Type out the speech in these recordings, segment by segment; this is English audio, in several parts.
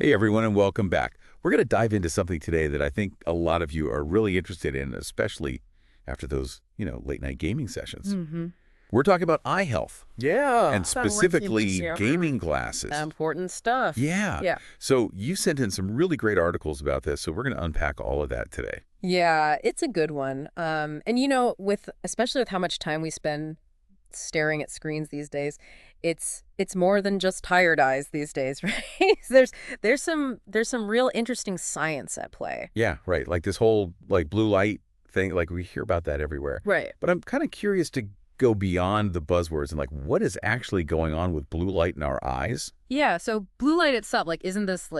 Hey everyone, and welcome back. We're going to dive into something today that I think a lot of you are really interested in, especially after those, late night gaming sessions. Mm-hmm. We're talking about eye health Yeah. and specifically gaming glasses. Important stuff. Yeah. Yeah. So you sent in some really great articles about this, so we're going to unpack all of that today. Yeah, it's a good one. And with especially with how much time we spend staring at screens these days, it's more than just tired eyes these days, right? There's some real interesting science at play. Yeah, right. Like this whole blue light thing, like we hear about that everywhere. Right. But I'm kind of curious to go beyond the buzzwords and what is actually going on with blue light in our eyes? Yeah, so blue light itself, isn't this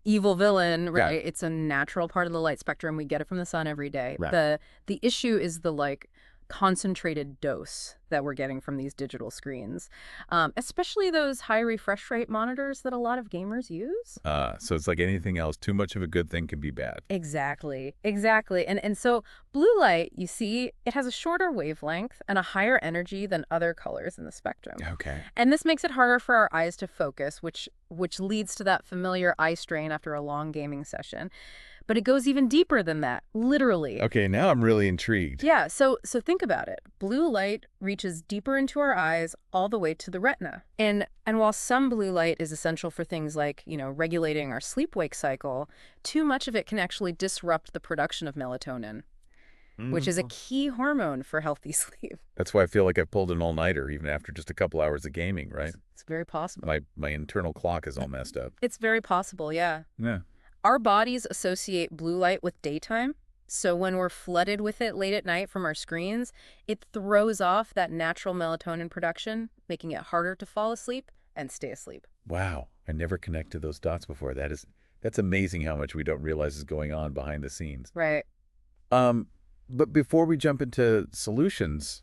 evil villain, right? Yeah. It's a natural part of the light spectrum. We get it from the sun every day. Right. The issue is the concentrated dose that we're getting from these digital screens, especially those high refresh rate monitors that a lot of gamers use. So it's like anything else. Too much of a good thing can be bad. Exactly. And so blue light, you see, it has a shorter wavelength and a higher energy than other colors in the spectrum. Okay. And this makes it harder for our eyes to focus, which leads to that familiar eye strain after a long gaming session. But it goes even deeper than that, literally. Okay, now I'm really intrigued. Yeah, so think about it. Blue light reaches deeper into our eyes all the way to the retina. And while some blue light is essential for things like, regulating our sleep-wake cycle, too much of it can actually disrupt the production of melatonin, which is a key hormone for healthy sleep. That's why I feel like I pulled an all-nighter even after just a couple hours of gaming, right? It's very possible. My internal clock is all messed up. It's very possible, yeah. Yeah. Our bodies associate blue light with daytime, so when we're flooded with it late at night from our screens, it throws off that natural melatonin production, making it harder to fall asleep and stay asleep. Wow. I never connected those dots before. That's amazing how much we don't realize is going on behind the scenes. Right. But before we jump into solutions,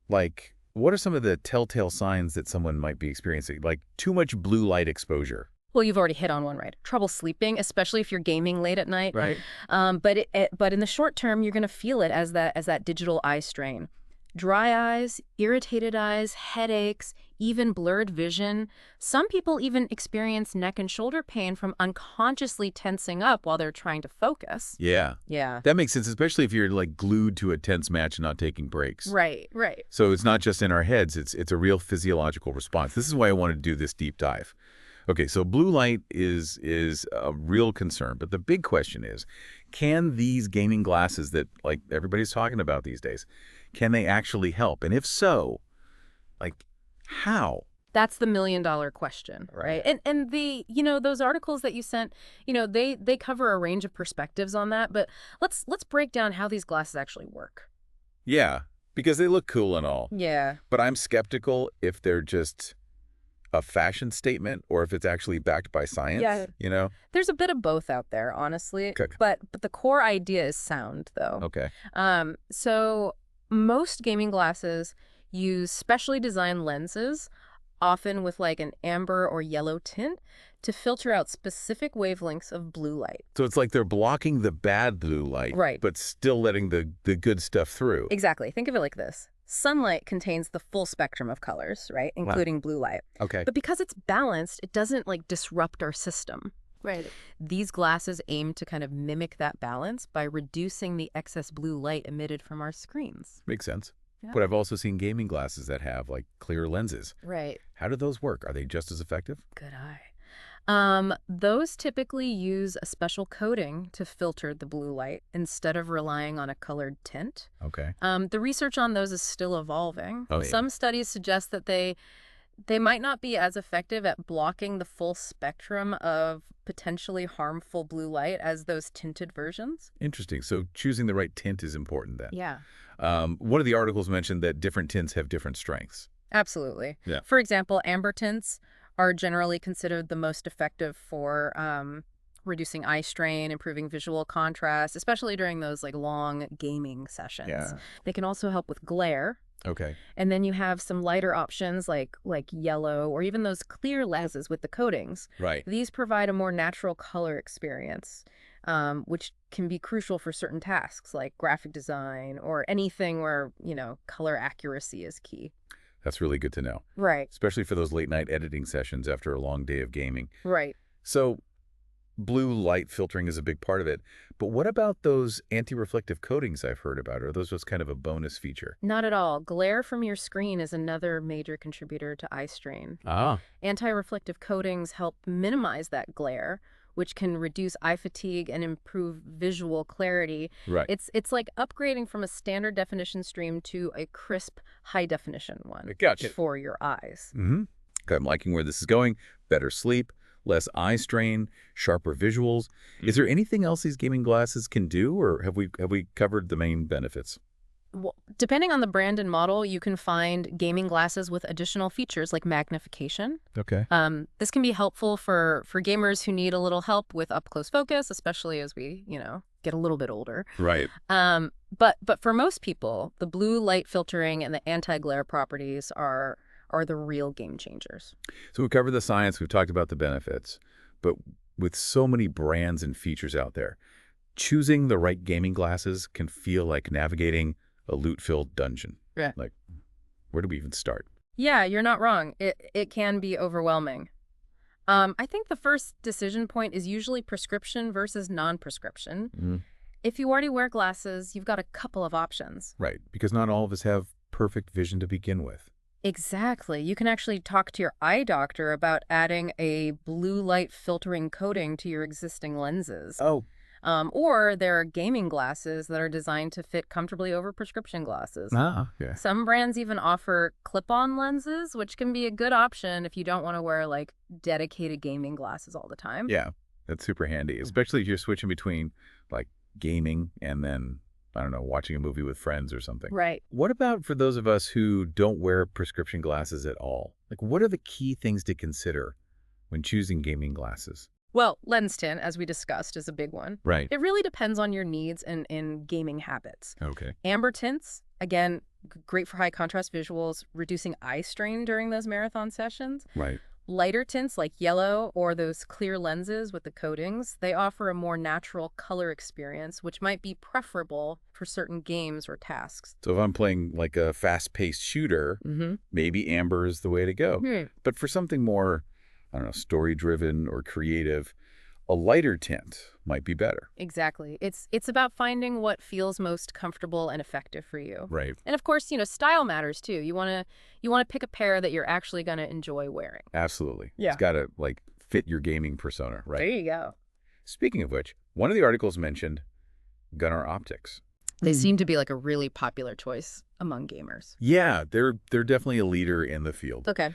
what are some of the telltale signs that someone might be experiencing? Like too much blue light exposure. Well, you've already hit on one, right? Trouble sleeping, especially if you're gaming late at night. Right. But in the short term, you're going to feel it as that digital eye strain. Dry eyes, irritated eyes, headaches, even blurred vision. Some people even experience neck and shoulder pain from unconsciously tensing up while they're trying to focus. Yeah. Yeah. That makes sense, especially if you're glued to a tense match and not taking breaks. Right. So it's not just in our heads, it's a real physiological response. This is why I wanted to do this deep dive. Okay, so blue light is a real concern, but the big question is, can these gaming glasses that everybody's talking about these days, can they actually help? And if so, how? That's the million-dollar question, right? And those articles that you sent, they cover a range of perspectives on that, but let's break down how these glasses actually work. Yeah, because they look cool and all. Yeah. But I'm skeptical if they're just a fashion statement or if it's actually backed by science. Yeah. There's a bit of both out there, honestly. Okay. But the core idea is sound, though. Okay. So most gaming glasses use specially designed lenses, often with an amber or yellow tint, to filter out specific wavelengths of blue light. So it's like they're blocking the bad blue light, right, but still letting the good stuff through. Exactly. Think of it like this. Sunlight contains the full spectrum of colors, right, including blue light. Okay. But because it's balanced, it doesn't disrupt our system. Right. These glasses aim to kind of mimic that balance by reducing the excess blue light emitted from our screens. Makes sense. Yeah. But I've also seen gaming glasses that have clear lenses. Right. How do those work? Are they just as effective? Good eye. Those typically use a special coating to filter the blue light instead of relying on a colored tint. Okay. The research on those is still evolving. Oh, yeah. Some studies suggest that they might not be as effective at blocking the full spectrum of potentially harmful blue light as those tinted versions. Interesting. So choosing the right tint is important then. Yeah. One of the articles mentioned that different tints have different strengths. Absolutely. Yeah. For example, amber tints are generally considered the most effective for reducing eye strain, improving visual contrast, especially during those long gaming sessions. Yeah. They can also help with glare. Okay. And then you have some lighter options like yellow or even those clear lenses with the coatings. Right. These provide a more natural color experience, which can be crucial for certain tasks like graphic design or anything where, color accuracy is key. That's really good to know. Right. Especially for those late night editing sessions after a long day of gaming. Right. So blue light filtering is a big part of it. But what about those anti-reflective coatings I've heard about? Are those just kind of a bonus feature? Not at all. Glare from your screen is another major contributor to eye strain. Ah, Anti-reflective coatings help minimize that glare, which can reduce eye fatigue and improve visual clarity. right. It's like upgrading from a standard definition stream to a crisp, high definition one Gotcha. for your eyes. Mm-hmm. Okay, I'm liking where this is going. Better sleep, less eye strain, sharper visuals. Is there anything else these gaming glasses can do, or have we covered the main benefits? Well, depending on the brand and model, you can find gaming glasses with additional features like magnification. Okay. This can be helpful for gamers who need a little help with up-close focus, especially as we, get a little bit older. Right. But for most people, the blue light filtering and the anti-glare properties are the real game changers. So we've covered the science, we've talked about the benefits, but with so many brands and features out there, choosing the right gaming glasses can feel like navigating a loot-filled dungeon. Yeah. Like, where do we even start? Yeah, you're not wrong. It can be overwhelming. I think the first decision point is usually prescription versus non-prescription. Mm. If you already wear glasses, you've got a couple of options. Right, because not all of us have perfect vision to begin with. Exactly. You can actually talk to your eye doctor about adding a blue light filtering coating to your existing lenses. Oh. Or there are gaming glasses that are designed to fit comfortably over prescription glasses. Ah, yeah. Some brands even offer clip-on lenses, which can be a good option if you don't want to wear like dedicated gaming glasses all the time. Yeah, that's super handy, especially if you're switching between like gaming and then, I don't know, watching a movie with friends or something. Right. What about for those of us who don't wear prescription glasses at all? Like, what are the key things to consider when choosing gaming glasses? Well, lens tint, as we discussed, is a big one. Right. It really depends on your needs and gaming habits. Okay. Amber tints, again, great for high contrast visuals, reducing eye strain during those marathon sessions. Right. Lighter tints like yellow or those clear lenses with the coatings, they offer a more natural color experience, which might be preferable for certain games or tasks. So if I'm playing like a fast-paced shooter, maybe amber is the way to go. But for something more, I don't know, story-driven or creative, a lighter tint might be better. Exactly. It's about finding what feels most comfortable and effective for you. Right. And of course, style matters too. You want to pick a pair that you're actually going to enjoy wearing. Absolutely. Yeah. It's got to like fit your gaming persona, right? There you go. Speaking of which, one of the articles mentioned Gunnar optics. They seem to be like a really popular choice among gamers. Yeah, they're definitely a leader in the field. Okay.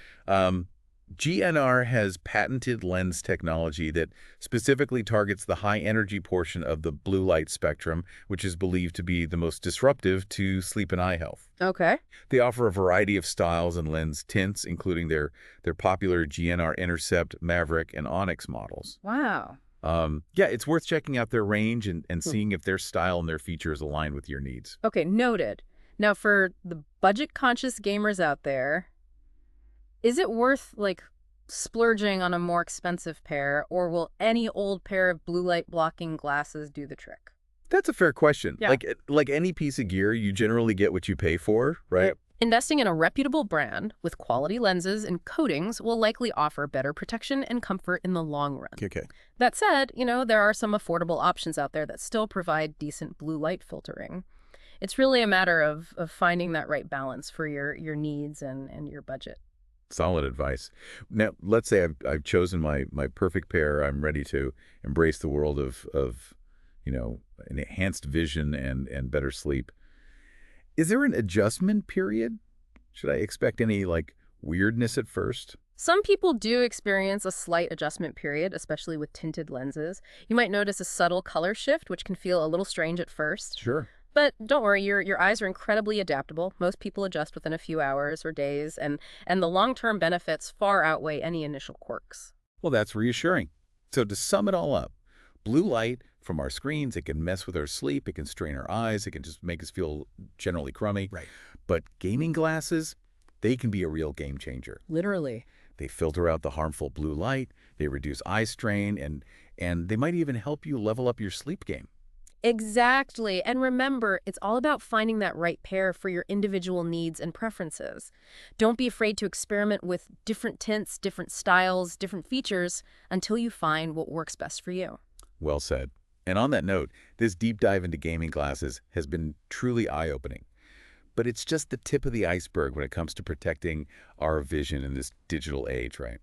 GNR has patented lens technology that specifically targets the high-energy portion of the blue light spectrum, which is believed to be the most disruptive to sleep and eye health. Okay. They offer a variety of styles and lens tints, including their popular GNR Intercept, Maverick, and Onyx models. Wow. Yeah, it's worth checking out their range and seeing if their style and their features align with your needs. Okay, noted. Now, for the budget-conscious gamers out there, is it worth, like, splurging on a more expensive pair, or will any old pair of blue light blocking glasses do the trick? That's a fair question. Yeah. Like any piece of gear, you generally get what you pay for, right? Investing in a reputable brand with quality lenses and coatings will likely offer better protection and comfort in the long run. Okay. That said, there are some affordable options out there that still provide decent blue light filtering. It's really a matter of finding that right balance for your needs and your budget. Solid advice. Now, let's say I've chosen my perfect pair. I'm ready to embrace the world of enhanced vision and better sleep. Is there an adjustment period? Should I expect any like weirdness at first? Some people do experience a slight adjustment period, especially with tinted lenses. You might notice a subtle color shift, which can feel a little strange at first. Sure. But don't worry, your eyes are incredibly adaptable. Most people adjust within a few hours or days, and the long-term benefits far outweigh any initial quirks. Well, that's reassuring. So to sum it all up, blue light from our screens, it can mess with our sleep, it can strain our eyes, it can just make us feel generally crummy. Right. But gaming glasses, they can be a real game changer. Literally. They filter out the harmful blue light, they reduce eye strain, and they might even help you level up your sleep game. Exactly. And remember, it's all about finding that right pair for your individual needs and preferences. Don't be afraid to experiment with different tints, different styles, different features until you find what works best for you. Well said. And on that note, this deep dive into gaming glasses has been truly eye-opening. But it's just the tip of the iceberg when it comes to protecting our vision in this digital age, right?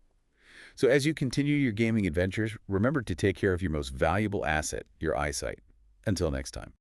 So as you continue your gaming adventures, remember to take care of your most valuable asset, your eyesight. Until next time.